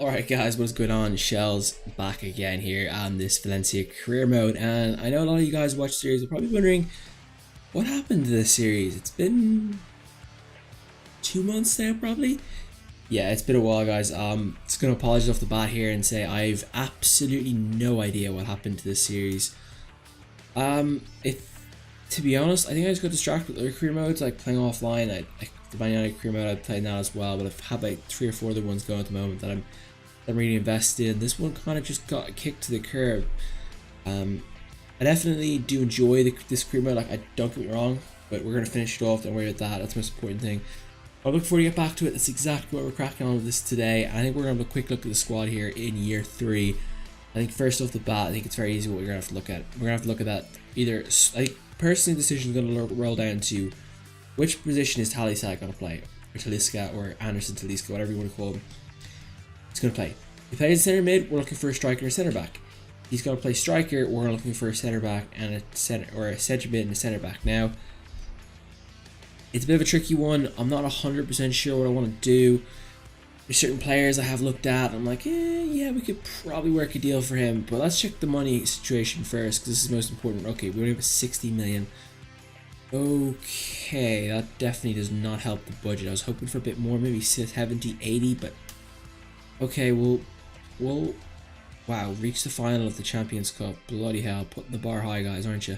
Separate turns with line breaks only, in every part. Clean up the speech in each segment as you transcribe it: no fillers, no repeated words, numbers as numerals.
Alright guys, what's going on? Shellz back again here on this Valencia career mode, and I know a lot of you guys watch the series are probably wondering what happened to this series. It's been 2 months now probably? Yeah, it's been a while guys. Just gonna apologize off the bat here and say I've absolutely no idea what happened to this series. To be honest, I think I just got distracted with other career modes like playing offline. The Man United career mode I've played now as well, but I've had like 3 or 4 other ones going at the moment that I'm really invested in. This one kind of just got kicked to the curb. I definitely do enjoy this career mode, like, I don't get me wrong, but we're going to finish it off, don't worry about that, that's the most important thing. I look forward to get back to it. That's exactly what we're cracking on with this today. I think we're going to have a quick look at the squad here in year 3. I think first off the bat, I think it's very easy what we're going to have to look at. We're going to have to look at that either, I think personally the decision is going to roll down to which position is Talisca going to play, or Talisca, or Anderson Talisca, whatever you want to call him. He's going to play. He plays centre mid, we're looking for a striker and a centre back. He's going to play striker, we're looking for a centre back and a centre mid and a centre back. Now, it's a bit of a tricky one. I'm not 100% sure what I want to do. There's certain players I have looked at, I'm like, yeah, we could probably work a deal for him, but let's check the money situation first, because this is most important. Okay, we only have 60 million. Okay, that definitely does not help the budget. I was hoping for a bit more, maybe 70, 80, but okay, we'll wow, reach the final of the Champions Cup. Bloody hell, putting the bar high, guys, aren't you?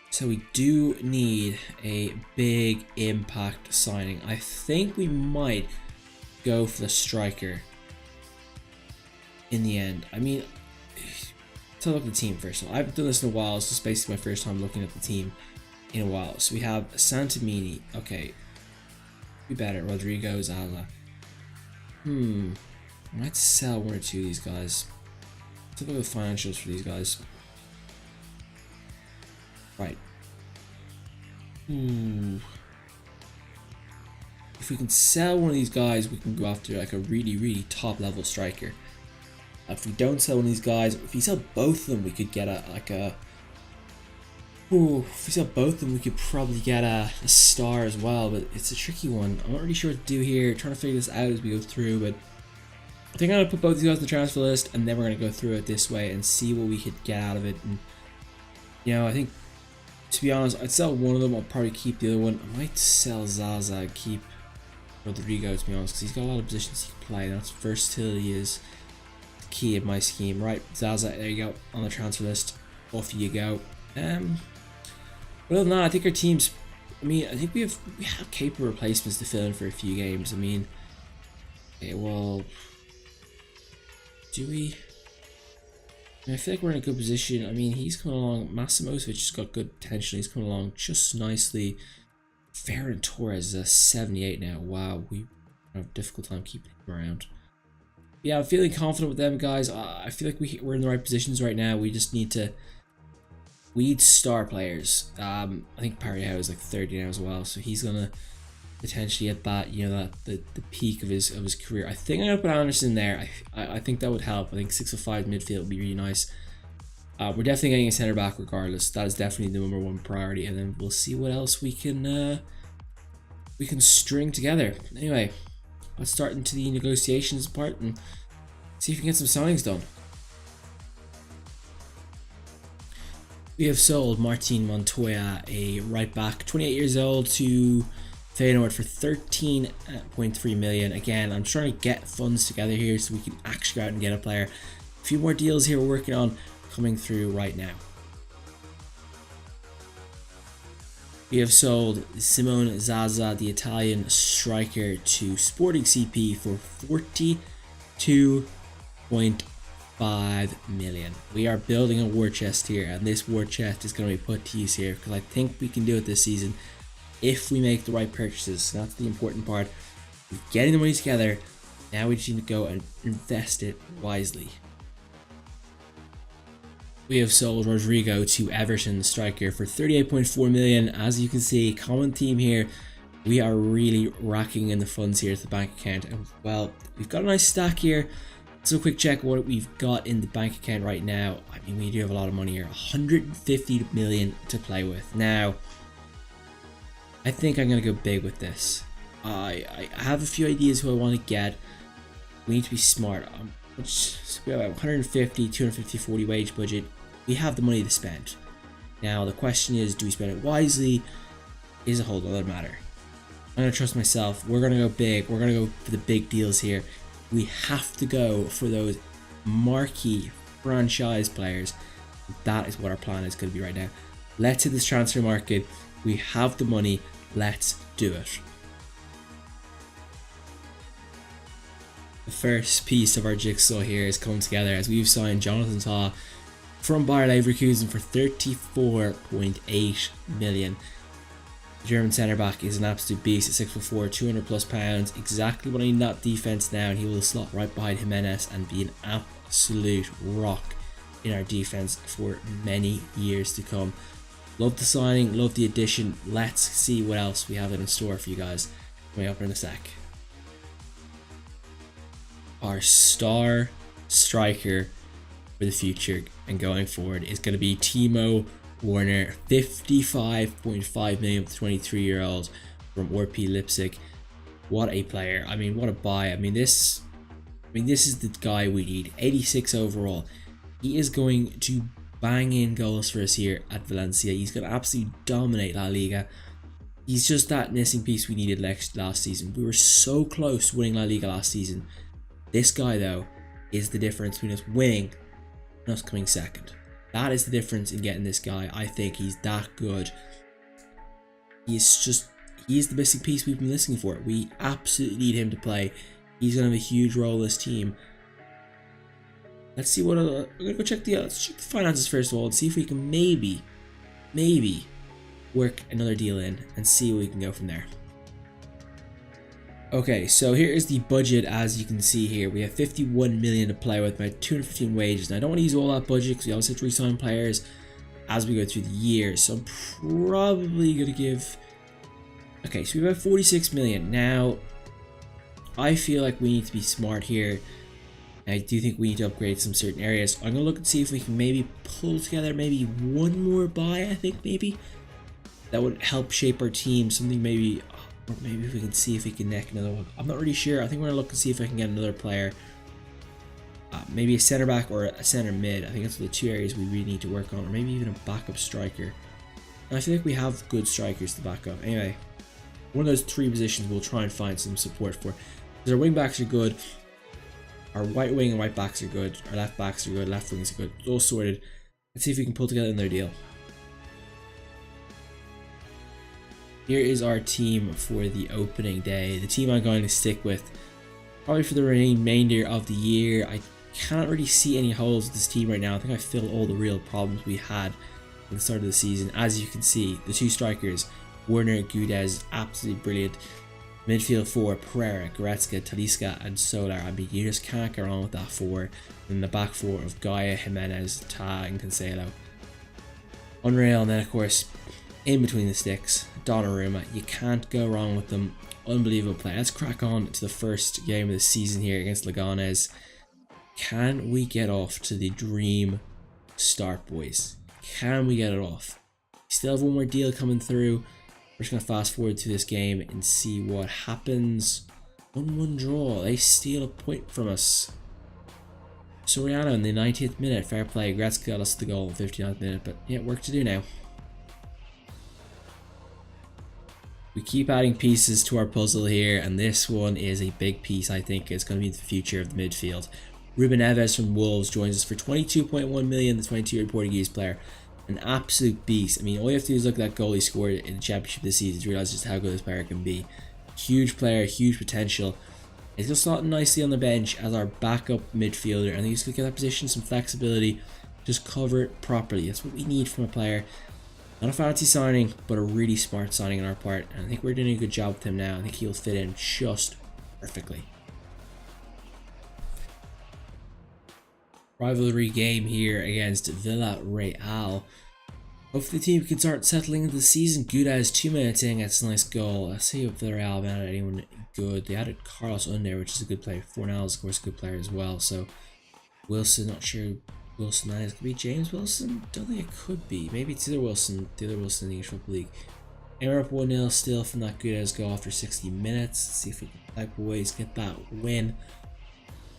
So we do need a big impact signing. I think we might go for the striker in the end. I mean, let's look at the team first. I haven't done this in a while. This is basically my first time looking at the team in a while. So we have Santamini. Okay, be better. Rodrigo, Zaza. I might sell 1 or 2 of these guys. Let's look at the financials for these guys. Right. If we can sell one of these guys, we can go after like a really top level striker. If we don't sell one of these guys, if we sell both of them, we could get if we sell both of them, we could probably get a star as well, but it's a tricky one. I'm not really sure what to do here. Trying to figure this out as we go through, but I think I'm going to put both these guys on the transfer list, and then we're going to go through it this way and see what we could get out of it. And, you know, I think, to be honest, I'd sell one of them. I'll probably keep the other one. I might sell Zaza and keep Rodrigo, to be honest, because he's got a lot of positions he can play. That's versatility is the key of my scheme. Right, Zaza, there you go, on the transfer list. Off you go. But other than that, I think our team's, I mean, I think we have capable replacements to fill in for a few games. I mean, okay, well, do we? I feel like we're in a good position. I mean, he's coming along. Masimovic has got good potential. He's coming along just nicely. Ferran Torres is a 78 now. Wow, we have a difficult time keeping him around. Yeah, I'm feeling confident with them guys. I feel like we're in the right positions right now. We just need to. We need star players. I think Pariao is like 30 now as well, so he's gonna potentially at that, you know, that the peak of his career. I think I'm gonna put Anderson there. I think that would help. I think 6'5" midfield would be really nice. We're definitely getting a center back regardless. That is definitely the #1 priority, and then we'll see what else we can string together. Anyway, let's start into the negotiations part and see if we can get some signings done. We have sold Martin Montoya, a right back, 28 years old, to Feyenoord for 13.3 million. Again, I'm trying to get funds together here so we can actually go out and get a player. A few more deals here we're working on coming through right now. We have sold Simone Zaza, the Italian striker, to Sporting CP for 42.5 million. We are building a war chest here, and this war chest is going to be put to use here because I think we can do it this season if we make the right purchases. That's the important part. We're getting the money together. Now we just need to go and invest it wisely. We have sold Rodrigo to Everton striker for 38.4 million. As you can see, common theme here. We are really racking in the funds here to the bank account. And well, we've got a nice stack here. So a quick check what we've got in the bank account right now. I mean, we do have a lot of money here. 150 million to play with. Now, I think I'm going to go big with this. I have a few ideas who I want to get. We need to be smart. We have 150, 250, 40 wage budget. We have the money to spend. Now the question is, do we spend it wisely? Is a whole other matter. I'm gonna trust myself. We're gonna go big. We're gonna go for the big deals here. We have to go for those marquee franchise players. That is what our plan is going to be right now. Let's hit this transfer market. We have the money. Let's do it. The first piece of our jigsaw here is coming together as we've signed Jonathan Tah from Bayer Leverkusen for 34.8 million. The German centre back is an absolute beast at 6'4", 200 plus pounds. Exactly what I need in that defense now, and he will slot right behind Jimenez and be an absolute rock in our defense for many years to come. Love the signing, love the addition. Let's see what else we have in store for you guys coming up in a sec. Our star striker for the future and going forward is going to be Timo Werner, 55.5 million for 23-year-old from RP Leipzig. What a player. I mean, what a buy. I mean, this is the guy we need. 86 overall. He is going to bang in goals for us here at Valencia. He's going to absolutely dominate La Liga. He's just that missing piece we needed last season. We were so close to winning La Liga last season. This guy, though, is the difference between us winning and us coming second. That is the difference in getting this guy. I think he's that good. He's the missing piece we've been listening for. We absolutely need him to play. He's going to have a huge role in this team. Let's see what we're going to go check the finances first of all and see if we can maybe work another deal in and see where we can go from there. Okay, so here is the budget. As you can see here, we have 51 million to play with, about 215 wages. Now I don't want to use all that budget because we also have to re-sign players as we go through the year. So I'm probably going to give... Okay, so we have 46 million. Now, I feel like we need to be smart here. I do think we need to upgrade some certain areas. I'm going to look and see if we can maybe pull together maybe one more buy, I think maybe. That would help shape our team. Something maybe... Or maybe if we can see if we can neck another one. I'm not really sure. I think we're going to look and see if I can get another player. Maybe a center back or a center mid. I think that's the two areas we really need to work on. Or maybe even a backup striker. And I feel like we have good strikers to back up. Anyway, one of those three positions we'll try and find some support for. Because our wing backs are good. Our right wing and right backs are good. Our left backs are good. Left wings are good. It's all sorted. Let's see if we can pull together another deal. Here is our team for the opening day. The team I'm going to stick with probably for the remainder of the year. I cannot really see any holes with this team right now. I think I filled all the real problems we had at the start of the season. As you can see, the two strikers, Werner, Gudez, absolutely brilliant. Midfield four, Pereira, Goretzka, Talisca, and Solar. I mean, you just can't go wrong with that four. And the back four of Gaia, Jimenez, Tah, and Cancelo. Unreal, and then of course, in between the sticks, Donnarumma. You can't go wrong with them. Unbelievable play. Let's crack on to the first game of the season here against Leganes. Can we get off to the dream start, boys? Can we get it off? Still have one more deal coming through. We're just going to fast forward to this game and see what happens. 1-1 draw. They steal a point from us. Soriano in the 90th minute. Fair play. Goretzka got us the goal in the 59th minute. But yeah, work to do now. We keep adding pieces to our puzzle here, and this one is a big piece. I think it's going to be the future of the midfield. Ruben Neves from Wolves joins us for 22.1 million, the 22-year Portuguese player. An absolute beast. I mean, all you have to do is look at that goal he scored in the championship this season to realize just how good this player can be. Huge player, huge potential. He's going to slot nicely on the bench as our backup midfielder. I think he's going to get that position, some flexibility, just cover it properly. That's what we need from a player. Not a fancy signing, but a really smart signing on our part. And I think we're doing a good job with him now. I think he'll fit in just perfectly. Rivalry game here against Villarreal. Hopefully the team can start settling into the season. Gudez 2 minutes in, gets a nice goal. Let's see if Villarreal added anyone good. They added Carlos Under, which is a good player. Fornal is of course a good player as well. So Wilson, not sure. Wilson, that is going to be James Wilson? Don't think it could be. Maybe it's either Wilson, the other Wilson in the English Football League. And we're up 1-0 still from that Gudez goal after 60 minutes. Let's see if we can type ways get that win.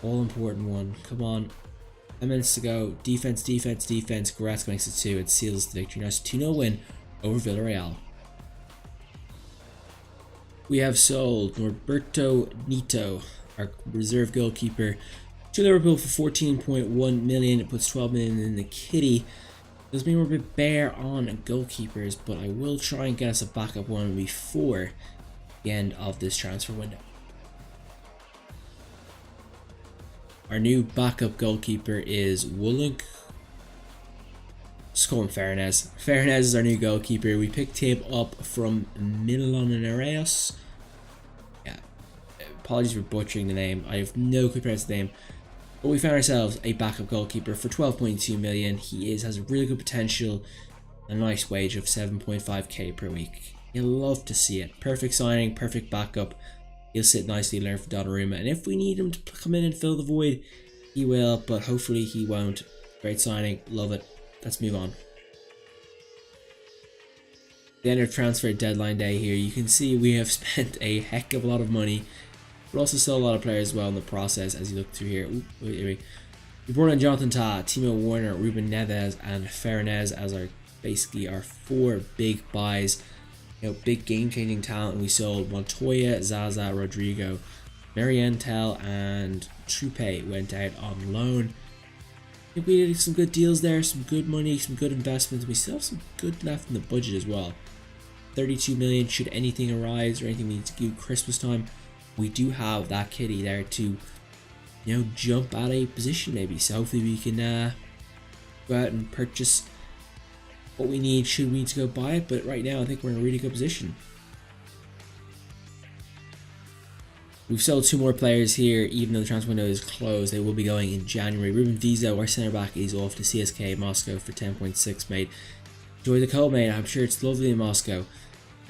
All important one. Come on. 10 minutes to go. Defense, defense, defense. Goretzka makes it 2. It seals the victory. Nice 2-0 win over Villarreal. We have sold Norberto Nito, our reserve goalkeeper, to Liverpool for 14.1 million. It puts 12 million in the kitty. Does mean we're a bit bare on goalkeepers, but I will try and get us a backup one before the end of this transfer window. Our new backup goalkeeper is Woolink. Just call him Fairnez. Fairnez is our new goalkeeper. We picked him up from Millonarios. Yeah, apologies for butchering the name. I have no clue pronounce the name. But we found ourselves a backup goalkeeper for 12.2 million. He has a really good potential. A nice wage of 7.5k per week. You'll love to see it. Perfect signing, perfect backup. He'll sit nicely, learn from Donnarumma. And if we need him to come in and fill the void, he will. But hopefully he won't. Great signing. Love it. Let's move on. The end of transfer deadline day here. You can see we have spent a heck of a lot of money. But also sold a lot of players as well in the process as you look through here. Ooh, wait. We brought in Jonathan Tah, Timo Werner, Ruben Neves, and Fairnez as basically our 4 big buys. Big game-changing talent. We sold Montoya, Zaza, Rodrigo, Marientel, and Trupe went out on loan. I think we did some good deals there, some good money, some good investments. We still have some good left in the budget as well. 32 million should anything arise or anything we need to do Christmas time. We do have that kitty there to, jump at a position maybe. So hopefully we can go out and purchase what we need should we need to go buy it. But right now I think we're in a really good position. We've sold 2 more players here, even though the transfer window is closed. They will be going in January. Ruben Visa, our centre back, is off to CSKA Moscow for 10.6, mate. Enjoy the cold, mate. I'm sure it's lovely in Moscow.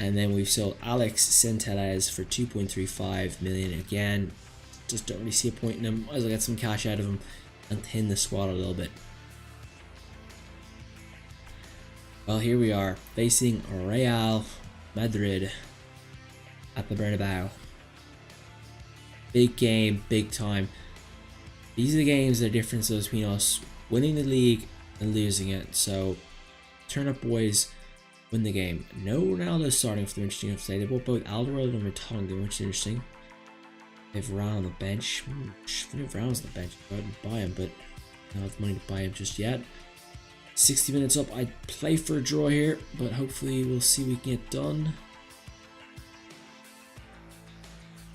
And then we've sold Alex Centelles for 2.35 million again. Just don't really see a point in him. Might as well get some cash out of him and thin the squad a little bit. Well, here we are facing Real Madrid at the Bernabeu. Big game, big time. These are the games that are different between us winning the league and losing it. So turn up, boys. Win the game. No Ronaldo starting for them. Interesting enough to say. They bought both Alderweireld and Vertonghen, which is interesting. They have Varane on the bench. If Varane's on the bench, go out and buy him, but I don't have money to buy him just yet. 60 minutes up. I'd play for a draw here, but hopefully we'll see what we can get done.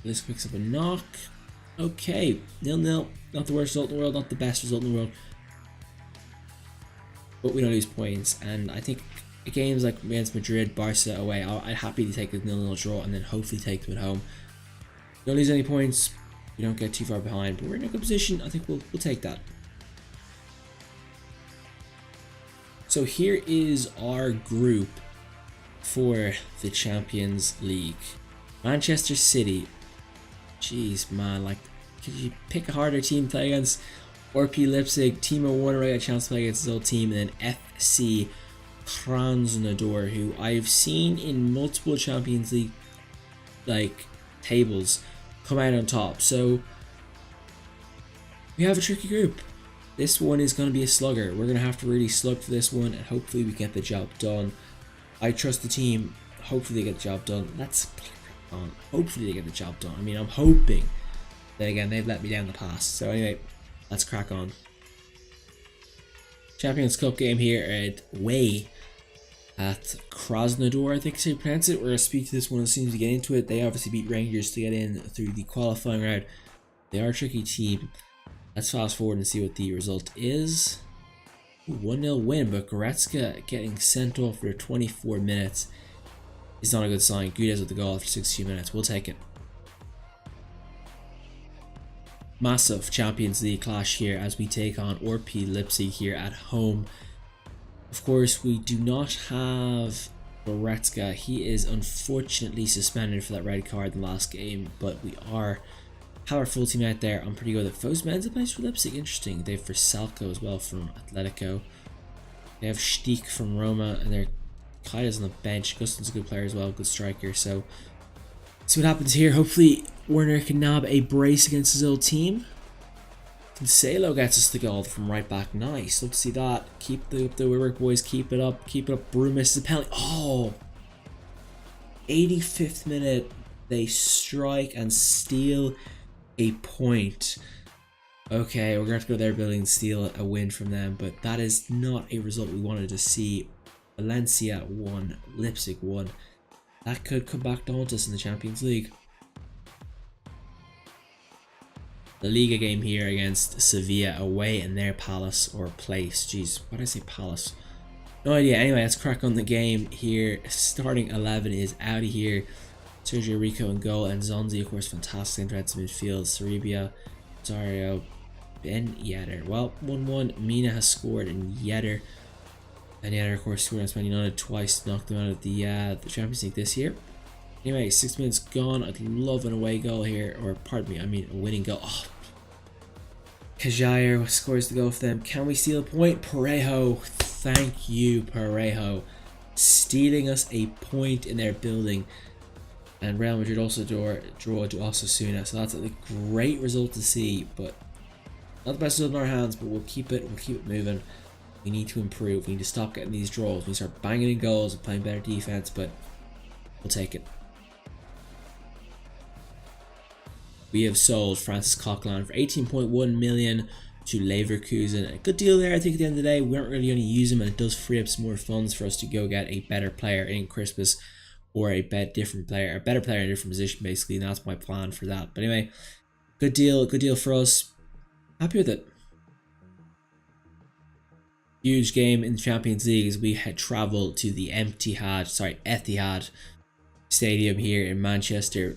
This picks up a knock. Okay, 0-0. Not the worst result in the world, not the best result in the world. But we don't lose points, and I think games like against Madrid, Barca away, I'd happy to take a 0-0 draw and then hopefully take them at home. Don't lose any points, we don't get too far behind, but we're in a good position. I think we'll take that. So here is our group for the Champions League. Manchester City. Jeez, man, could you pick a harder team to play against? RP Leipzig, Timo Werner got a chance to play against his old team, and then FC Krasnodar, who I've seen in multiple Champions League tables come out on top. So we have a tricky group. This one is going to be a slugger. We're going to have to really slug for this one, and hopefully we get the job done. I trust the team. Hopefully they get the job done. Let's play on. Hopefully they get the job done. I mean, I'm hoping. Then again, they've let me down in the past. So anyway, let's crack on. Champions Cup game here at Krasnodar, I think is how you pronounce it. We're going to speak to this one as soon as we get into it. They obviously beat Rangers to get in through the qualifying round. They are a tricky team. Let's fast forward and see what the result is. 1-0 win, but Goretzka getting sent off for 24 minutes is not a good sign. Gudez with the goal after 62 minutes. We'll take it. Massive Champions League clash here as we take on RP Leipzig here at home. Of course, we do not have Goretzka. He is unfortunately suspended for that red card in the last game, but we have our full team out there. I'm pretty good at Foes Mensa plays for Leipzig. Interesting. They have Versalco as well from Atletico. They have Stich from Roma, and they're Kaida's on the bench. Gustin's a good player as well, good striker. So see what happens here. Hopefully Werner can nab a brace against his old team. Cancelo gets us the goal from right back. Nice. Love to see that. Keep the work, boys. Keep it up. Keep it up. Bruno misses the penalty. Oh! 85th minute. They strike and steal a point. Okay, we're going to have to go there building and steal a win from them. But that is not a result we wanted to see. Valencia 1. Leipzig 1. That could come back to haunt us in the Champions League. The Liga game here against Sevilla away in their palace or place. Jeez, why did I say palace? No idea. Anyway, let's crack on the game here. Starting 11 is out of here. Sergio Rico in goal and Zonzi, of course, fantastic in defensive midfield. Sarabia, Dario, Ben Yedder. Well, 1-1. Mina has scored and Yedder. And Yedder, of course, scored against Man United twice to knock them out of the Champions League this year. Anyway, 6 minutes gone. I'd love an away goal here, or pardon me, I mean a winning goal. Oh. Kajair scores the goal for them. Can we steal a point? Parejo, thank you, Parejo, stealing us a point in their building. And Real Madrid also draw to Osasuna, so that's a great result to see. But not the best result in our hands, but we'll keep it moving. We need to improve. We need to stop getting these draws. We need to start banging in goals and playing better defense, but we'll take it. We have sold Francis Coquelin for 18.1 million to Leverkusen. A good deal there, I think, at the end of the day. We aren't really going to use him, and it does free up some more funds for us to go get a better player in Christmas, or a better player in a different position, basically, and that's my plan for that. But anyway, good deal for us. Happy with it. Huge game in the Champions League as we had travelled to the Etihad Stadium here in Manchester.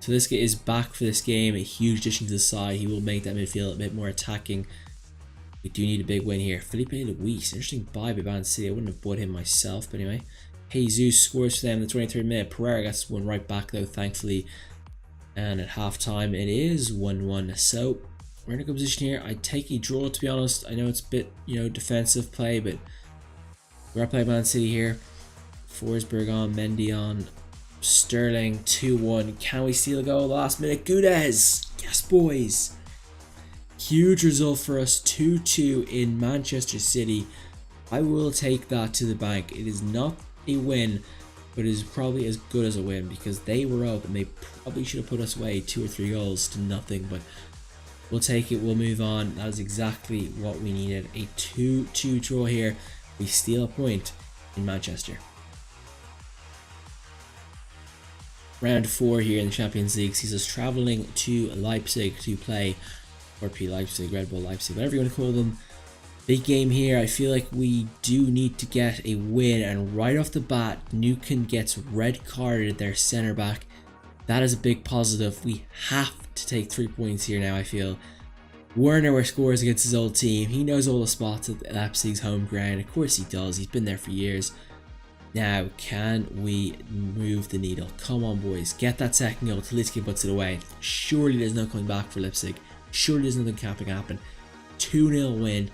So this guy is back for this game. A huge addition to the side. He will make that midfield a bit more attacking. We do need a big win here. Felipe Luis, interesting buy by Man City. I wouldn't have bought him myself, but anyway. Jesus scores for them in the 23rd minute. Pereira gets one right back though, thankfully. And at halftime it is 1-1. So we're in a good position here. I take a draw, to be honest. I know it's a bit, defensive play, but we're playing Man City here. Forsberg on, Mendy on. Sterling 2-1. Can we steal a goal last minute? Gudez! Yes, boys! Huge result for us. 2-2 in Manchester City. I will take that to the bank. It is not a win, but it is probably as good as a win because they were up and they probably should have put us away 2 or 3 goals to nothing, but we'll take it. We'll move on. That is exactly what we needed. A 2-2 draw here. We steal a point in Manchester. Round 4 here in the Champions League sees us travelling to Leipzig to play RP Leipzig, Red Bull Leipzig, whatever you want to call them. Big game here. I feel like we do need to get a win, and right off the bat, Nukin gets red carded, their centre back. That is a big positive. We have to take 3 points here now, I feel. Werner scores against his old team. He knows all the spots at Leipzig's home ground. Of course he does. He's been there for years. Now, can we move the needle? Come on, boys. Get that second goal. Talisca puts it away. Surely there's no coming back for Leipzig. Surely there's nothing can happen. 2-0 win.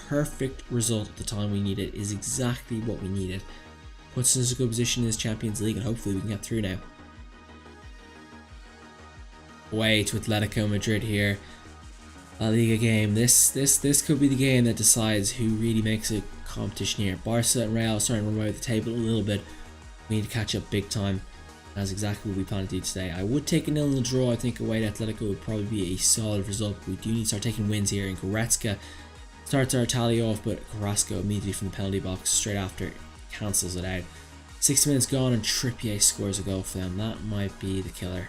Perfect result at the time we needed. Is exactly what we needed. Puts us in a good position in this Champions League, and hopefully we can get through now. Away to Atletico Madrid here. La Liga game. This could be the game that decides who really makes it competition here. Barca and Real are starting to run away with the table a little bit. We need to catch up big time. That's exactly what we plan to do today. I would take a 0-0 draw. I think away to Atletico would probably be a solid result. But we do need to start taking wins here. And Goretzka starts our tally off, but Carrasco immediately from the penalty box straight after cancels it out. 60 minutes gone and Trippier scores a goal for them. That might be the killer.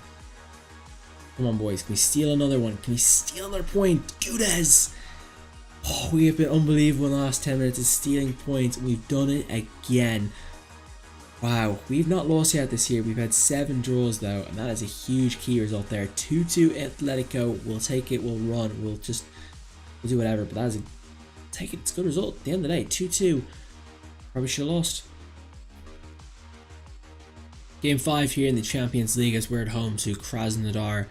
Come on, boys. Can we steal another one? Can we steal another point? Gudez! Oh, we have been unbelievable in the last 10 minutes of stealing points. We've done it again. Wow, we've not lost yet this year. We've had 7 draws though, and that is a huge key result there. 2-2 Atletico. We'll take it. We'll run. We'll do whatever. But that is take it. It's a good result. At the end of the day, 2-2. Probably should have lost. Game 5 here in the Champions League as we're at home to Krasnodar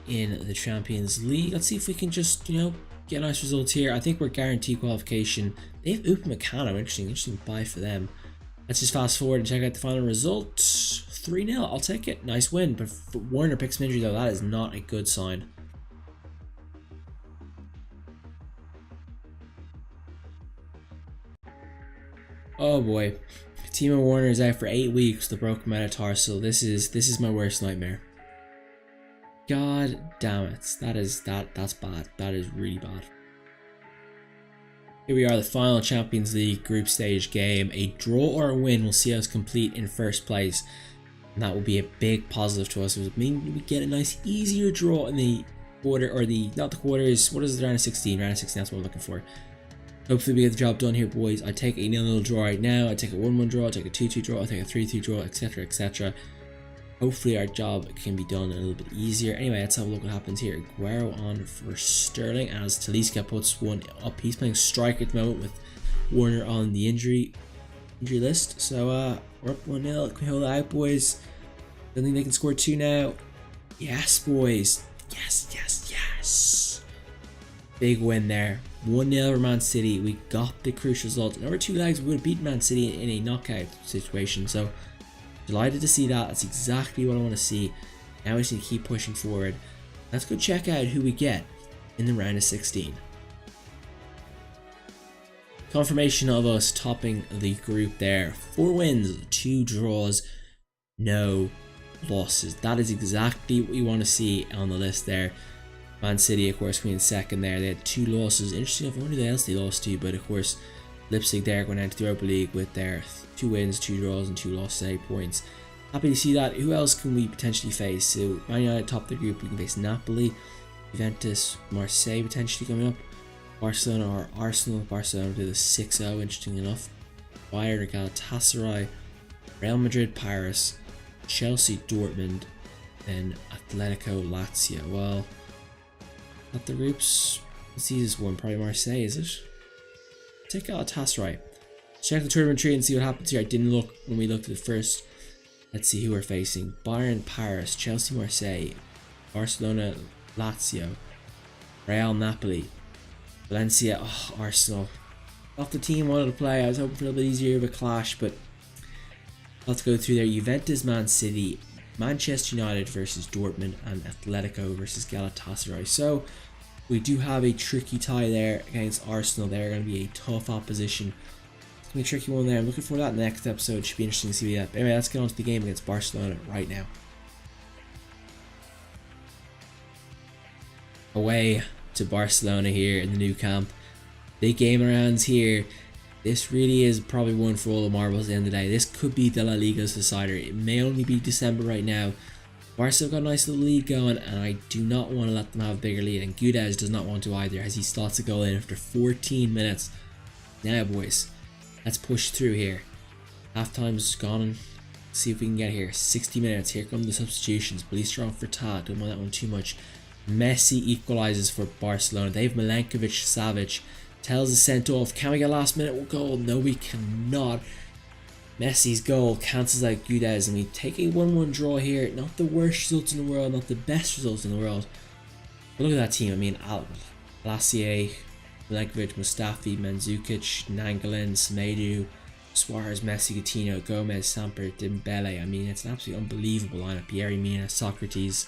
in the Champions League. Let's see if we can just, get nice results here. I think we're guaranteed qualification. They have Upamecano. Interesting buy for them. Let's just fast forward and check out the final result. 3-0. I'll take it. Nice win. But Werner picks some injury though. That is not a good sign. Oh boy. Timo Werner is out for 8 weeks with a broken metatarsal. This is my worst nightmare. God damn it. That's bad. That is really bad. Here we are, the final Champions League group stage game. A draw or a win will see us complete in first place. And that will be a big positive to us. It would mean we get a nice easier draw in the quarter, or not the quarters, what is the round of 16? Round of 16, that's what I'm looking for. Hopefully we get the job done here, boys. I take a 0-0 draw right now. I take a 1-1 draw. I take a 2-2 draw. I take a 3-2 draw, etc, etc. Hopefully our job can be done a little bit easier. Anyway, let's have a look what happens here. Aguero on for Sterling as Talisca puts one up. He's playing striker at the moment with Warner on the injury list. So we're up 1-0. Can we hold it out, boys? Don't think they can score 2 now. Yes, boys. Yes. Big win there. 1-0 over Man City. We got the crucial result. In over 2 legs, we would have beaten Man City in a knockout situation. So delighted to see that. That's exactly what I want to see. Now we just need to keep pushing forward. Let's go check out who we get in the round of 16. Confirmation of us topping the group there. 4 wins, 2 draws, no losses. That is exactly what we want to see on the list there. Man City, of course, coming in second there. They had 2 losses. Interesting enough, I wonder who else they lost to, but of course, Leipzig there going down to the Europa League with their 2 wins, 2 draws, and 2 losses, 8 points. Happy to see that. Who else can we potentially face? So, Man United top the group. We can face Napoli, Juventus, Marseille potentially coming up, Barcelona or Arsenal. Barcelona do the 6-0, interesting enough. Bayern or Galatasaray, Real Madrid, Paris, Chelsea, Dortmund, and Atletico, Lazio. Well, not the groups. Let's see this one. Probably Marseille, is it? Take Galatasaray. Check the tournament tree and see what happens here. I didn't look when we looked at it first. Let's see who we're facing. Bayern, Paris, Chelsea, Marseille, Barcelona, Lazio, Real, Napoli, Valencia, Arsenal. Not the team I wanted to play. I was hoping for a little bit easier of a clash, but let's go through there. Juventus, Man City, Manchester United versus Dortmund, and Atletico versus Galatasaray. So we do have a tricky tie there against Arsenal. They're going to be a tough opposition. It's going to be a tricky one there. I'm looking forward to that next episode. Should be interesting to see that. But anyway, let's get on to the game against Barcelona right now. Away to Barcelona here in the new camp. Big game around here. This really is probably one for all the marbles at the end of the day. This could be the La Liga's decider. It may only be December right now. Barca have got a nice little lead going, and I do not want to let them have a bigger lead. And Guedes does not want to either, as he slots a goal in after 14 minutes. Now, boys, let's push through here. Halftime's gone. See if we can get here. 60 minutes. Here come the substitutions. Billy strong for Tad. Don't mind that one too much. Messi equalizes for Barcelona. They have Milenkovic, Savic. Tells is sent off. Can we get a last minute goal? No, we cannot. Messi's goal cancels out Guedes, and we take a 1-1 draw here. Not the worst results in the world, not the best results in the world. But look at that team. I mean, Lassier, Milenkovic, Mustafi, Mandzukic, Nangolan, Semedo, Suarez, Messi, Coutinho, Gomez, Samper, Dembele. I mean, it's an absolutely unbelievable lineup. Pierre Mina, Socrates,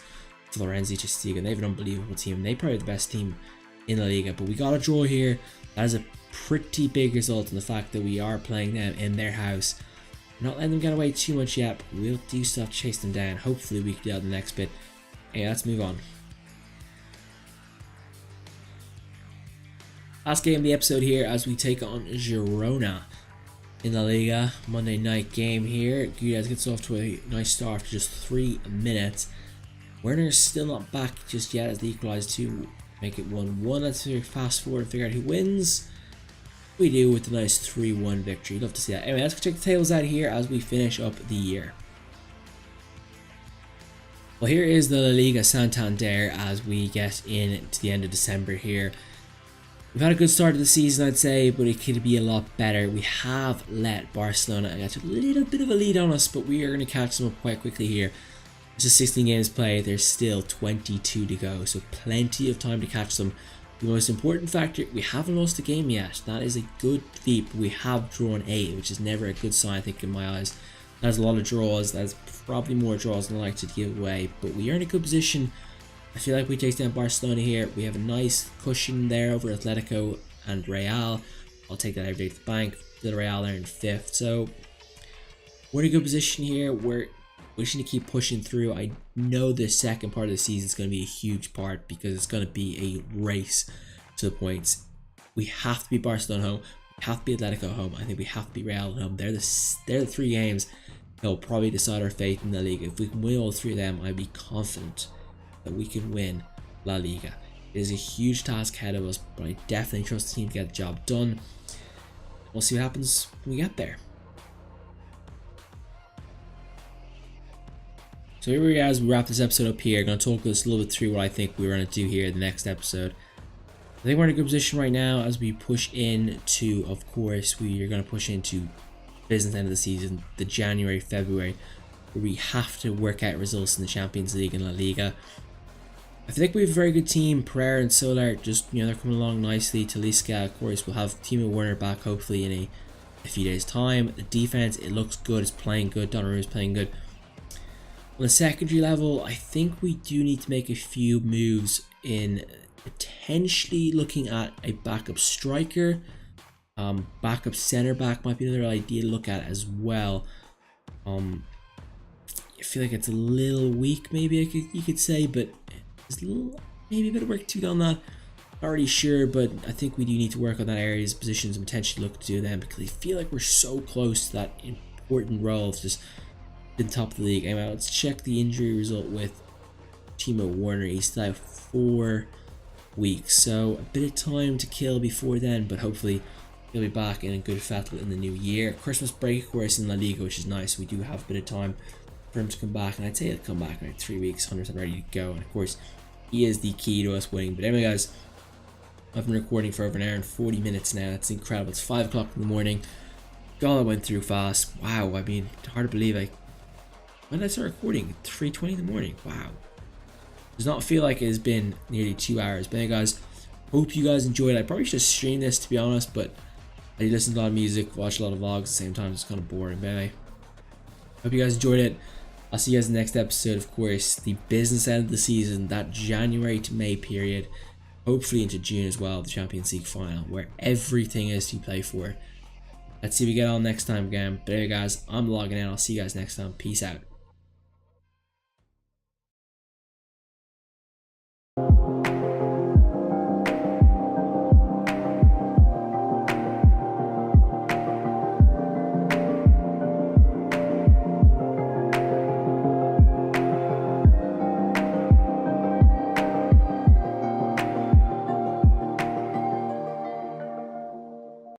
Florenzi, Chestiga. They have an unbelievable team. They probably have the best team in La Liga. But we got a draw here. That is a pretty big result in the fact that we are playing them in their house. Not letting them get away too much yet, but we'll do stuff to chase them down. Hopefully we can do that in the next bit. Hey, let's move on. Last game of the episode here as we take on Girona in La Liga. Monday night game here. Guedes gets off to a nice start after just 3 minutes. Werner's still not back just yet as they equalise to make it 1-1. Let's fast forward and figure out who wins. We do with a nice 3-1 victory. Love to see that. Anyway, let's check the tables out here as we finish up the year. Well, here is the La Liga Santander as we get in to the end of December here. We've had a good start to the season, I'd say, but it could be a lot better. We have let Barcelona get a little bit of a lead on us, but we are going to catch them up quite quickly here. There's just 16 games played. There's still 22 to go, so plenty of time to catch them. The most important factor, we haven't lost a game yet. That is a good feat. We have drawn 8, which is never a good sign, I think, in my eyes. That's a lot of draws. That's probably more draws than I like to give away. But we are in a good position. I feel like we take down Barcelona here. We have a nice cushion there over Atletico and Real. I'll take that every day to the bank. Villarreal are in 5th. So we're in a good position here. We just need to keep pushing through. I know the second part of the season is going to be a huge part because it's going to be a race to the points. We have to be Barcelona home. We have to be Atletico home. I think we have to be Real at home. They're the 3 games that will probably decide our fate in the league. If we can win all 3 of them, I'd be confident that we can win La Liga. It is a huge task ahead of us, but I definitely trust the team to get the job done. We'll see what happens when we get there. So here we are as we wrap this episode up here. I'm going to talk this a little bit through what I think we're going to do here in the next episode. I think we're in a good position right now as we push into, of course, we are going to push into business end of the season, the January, February, where we have to work out results in the Champions League and La Liga. I think we have a very good team. Pereira and Soler, just, they're coming along nicely. Talisca, of course, we'll have Timo Werner back hopefully in a few days' time. The defense, it looks good, it's playing good. Donnarumma is playing good. On the secondary level, I think we do need to make a few moves in potentially looking at a backup striker. Backup center back might be another idea to look at as well. I feel like it's a little weak, maybe you could say, but there's maybe a bit of work to be done on that. Not really sure, but I think we do need to work on that area's positions and potentially look to do them because I feel like we're so close to that important role of just the top of the league. Anyway, let's check the injury result with Timo Werner. He's still out 4 weeks, so a bit of time to kill before then, but hopefully he'll be back in a good fettle in the new year. Christmas break, of course, in La Liga, which is nice. We do have a bit of time for him to come back, and I'd say he'll come back in like 3 weeks, 100% ready to go. And of course, he is the key to us winning. But anyway, guys, I've been recording for over an hour and 40 minutes now. That's incredible. It's 5 o'clock in the morning. God, I went through fast. Wow, I mean, hard to believe. When did I start recording? 3:20 in the morning. Wow. Does not feel like it has been nearly 2 hours. But anyway, guys, hope you guys enjoyed. I probably should have streamed this, to be honest, but I listen to a lot of music, watch a lot of vlogs at the same time. It's kind of boring. But anyway, hope you guys enjoyed it. I'll see you guys in the next episode. Of course, the business end of the season, that January to May period, hopefully into June as well, the Champions League final, where everything is to play for. Let's see if we get on next time again. But anyway, guys, I'm logging out. I'll see you guys next time. Peace out.